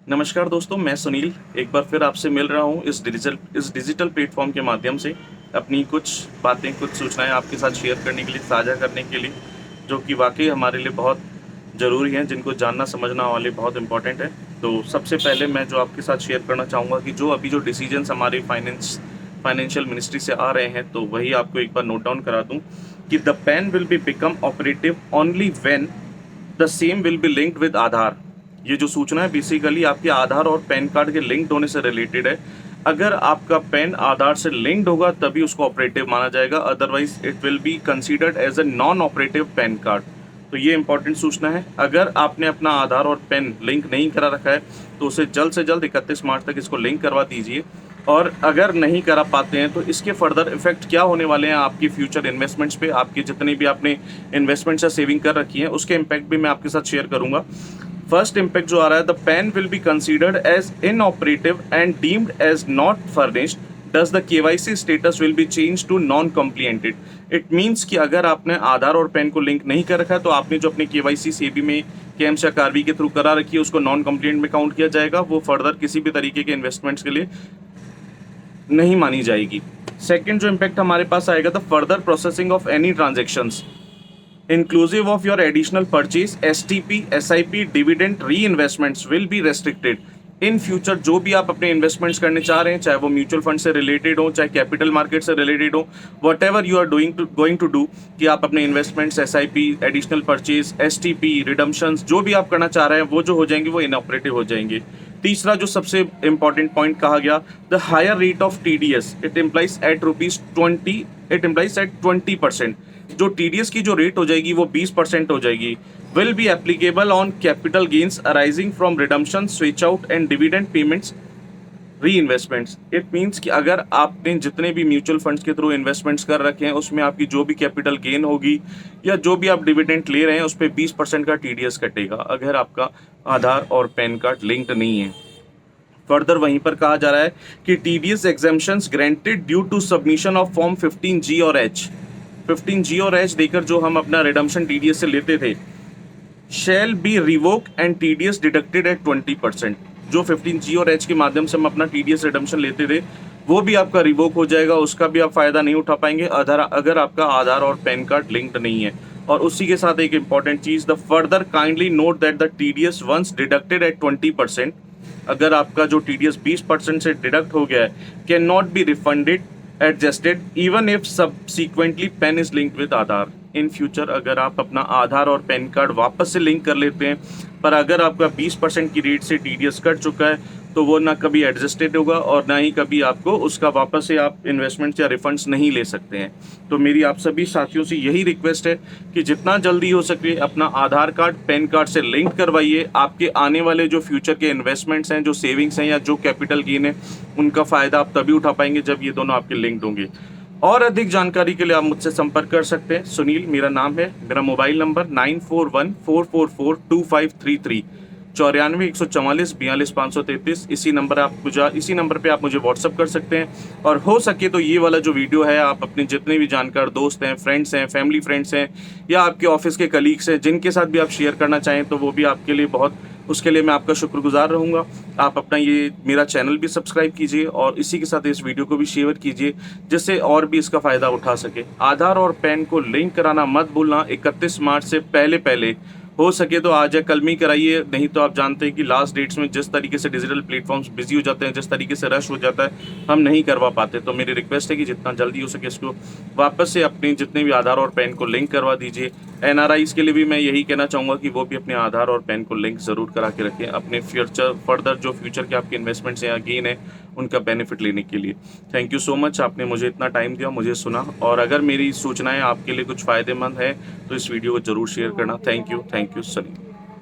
नमस्कार दोस्तों, मैं सुनील एक बार फिर आपसे मिल रहा हूँ इस डिजिटल प्लेटफॉर्म के माध्यम से अपनी कुछ बातें, कुछ सूचनाएं आपके साथ शेयर करने के लिए, साझा करने के लिए, जो कि वाक़ई हमारे लिए बहुत ज़रूरी हैं, जिनको जानना समझना हमारे लिए बहुत इम्पोर्टेंट है। तो सबसे पहले मैं जो आपके साथ शेयर करना चाहूँगा कि जो अभी जो डिसीजंस हमारे फाइनेंशियल मिनिस्ट्री से आ रहे हैं, तो वही आपको एक बार नोट डाउन करा दूँ कि the PAN will be become operative only when the same will be linked with Aadhaar. ये जो सूचना है बेसिकली आपके आधार और पैन कार्ड के लिंक्ड होने से रिलेटेड है। अगर आपका पैन आधार से लिंक्ड होगा तभी उसको ऑपरेटिव माना जाएगा, otherwise it will be considered as a non operative PAN card. तो ये इंपॉर्टेंट सूचना है। अगर आपने अपना आधार और पैन लिंक नहीं करा रखा है तो उसे जल्द से जल्द 31 मार्च तक इसको लिंक करवा दीजिए। और अगर नहीं करा पाते हैं तो इसके फर्दर इफेक्ट क्या होने वाले हैं आपकी फ्यूचर इन्वेस्टमेंट्स पे, आपकी जितनी भी आपने इन्वेस्टमेंट्स या सेविंग कर रखी है उसके इम्पैक्ट भी मैं आपके साथ शेयर करूंगा। फर्स्ट इम्पैक्ट जो आ रहा है, the PAN will be considered as inoperative and deemed as not furnished does the KYC status will be change to non completed. It means कि अगर आपने आधार और पैन को लिंक नहीं कर रखा है तो आपने जो अपनी केवाईसी सेबी में केम्स या कार्बी के थ्रू करा रखी है उसको नॉन कम्प्लीट में काउंट किया जाएगा, वो फर्दर किसी भी तरीके के इन्वेस्टमेंट्स के लिए नहीं मानी जाएगी। सेकेंड जो इम्पैक्ट हमारे पास आएगा, the further processing of any transactions inclusive of your additional purchase, STP, SIP, dividend reinvestments will be restricted. In future जो भी आप अपने इन्वेस्टमेंट्स करने चाह रहे हैं, चाहे वो म्यूचुअल फंड से रिलेटेड हो, चाहे कैपिटल मार्केट से रिलेटेड हो, whatever you are going to do, कि आप अपने investments, SIP, additional purchase, STP, redemptions जो भी आप करना चाह रहे हैं वो जो हो जाएंगे वो इनऑपरेटिव हो जाएंगे। तीसरा जो सबसे इंपॉर्टेंट पॉइंट कहा गया, the higher rate of TDS it implies at ₹20, it implies at 20%। जो TDS की जो रेट हो जाएगी वो 20% हो जाएगी। Will be applicable on capital gains arising from redemption, switch out and dividend payments, री इन्वेस्टमेंट्स। इट मीन्स कि अगर आपने जितने भी म्यूचुअल फंड्स के थ्रू इन्वेस्टमेंट्स कर रखे हैं उसमें आपकी जो भी कैपिटल गेन होगी या जो भी आप डिविडेंड ले रहे हैं उस पर 20% का TDS कटेगा अगर आपका आधार और पैन कार्ड लिंक्ड नहीं है। फर्दर वहीं पर कहा जा रहा है कि TDS exemptions granted due to submission of form 15G और H, 15G और H देकर जो हम अपना रिडम्पशन TDS से लेते थे, shall be revoke and TDS deducted at 20%। जो 15G और H के माध्यम से हम अपना TDS रिडम्पशन लेते थे वो भी आपका रिवोक हो जाएगा, उसका भी आप फायदा नहीं उठा पाएंगे अगर आपका आधार और पैन कार्ड लिंक्ड नहीं है। और उसी के साथ एक इंपॉर्टेंट चीज, the further kindly note that the TDS once deducted at 20%, अगर आपका जो TDS 20% से डिडक्ट हो गया है, cannot be refunded adjusted even if subsequently PAN is linked with Aadhaar. In future अगर आप अपना आधार और पैन कार्ड वापस से लिंक कर लेते हैं पर अगर आपका 20% की रेट से TDS कट चुका है तो वो ना कभी एडजस्टेड होगा और ना ही कभी आपको उसका वापस से आप इन्वेस्टमेंट्स या रिफंड्स नहीं ले सकते हैं। तो मेरी आप सभी साथियों से यही रिक्वेस्ट है कि जितना जल्दी हो सके अपना आधार कार्ड, पैन कार्ड से लिंक करवाइए। आपके आने वाले जो फ्यूचर के इन्वेस्टमेंट्स हैं, जो सेविंग्स हैं या जो कैपिटल गेन है, उनका फ़ायदा आप तभी उठा पाएंगे जब ये दोनों आपके लिंक्ड होंगे। और अधिक जानकारी के लिए आप मुझसे संपर्क कर सकते हैं। सुनील मेरा नाम है, मेरा मोबाइल नंबर 9414442533, 94-144-42-533। इसी नंबर पे आप मुझे व्हाट्सअप कर सकते हैं। और हो सके तो ये वाला जो वीडियो है आप अपने जितने भी जानकार दोस्त हैं, फ्रेंड्स हैं, फैमिली फ्रेंड्स हैं या आपके ऑफिस के कलीग्स हैं, जिनके साथ भी आप शेयर करना चाहें तो वो भी आपके लिए उसके लिए मैं आपका शुक्रगुजार रहूँगा। आप अपना ये मेरा चैनल भी सब्सक्राइब कीजिए और इसी के साथ इस वीडियो को भी शेयर कीजिए जिससे और भी इसका फ़ायदा उठा सके। आधार और पैन को लिंक कराना मत भूलना। 31 मार्च से पहले हो सके तो आज या कल में ही कराइए, नहीं तो आप जानते हैं कि लास्ट डेट्स में जिस तरीके से डिजिटल प्लेटफॉर्म्स बिजी हो जाते हैं, जिस तरीके से रश हो जाता है, हम नहीं करवा पाते। तो मेरी रिक्वेस्ट है कि जितना जल्दी हो सके इसको वापस से अपने जितने भी आधार और पैन को लिंक करवा दीजिए। NRIs के लिए भी मैं यही कहना चाहूँगा कि वो भी अपने आधार और पैन को लिंक ज़रूर करा के रखें अपने फर्दर जो फ्यूचर के आपके इन्वेस्टमेंट्स हैं या गेन है उनका बेनिफिट लेने के लिए। थैंक यू सो मच, आपने मुझे इतना टाइम दिया, मुझे सुना। और अगर मेरी सूचनाएं आपके लिए कुछ फ़ायदेमंद है तो इस वीडियो को ज़रूर शेयर करना। Thank you Salim.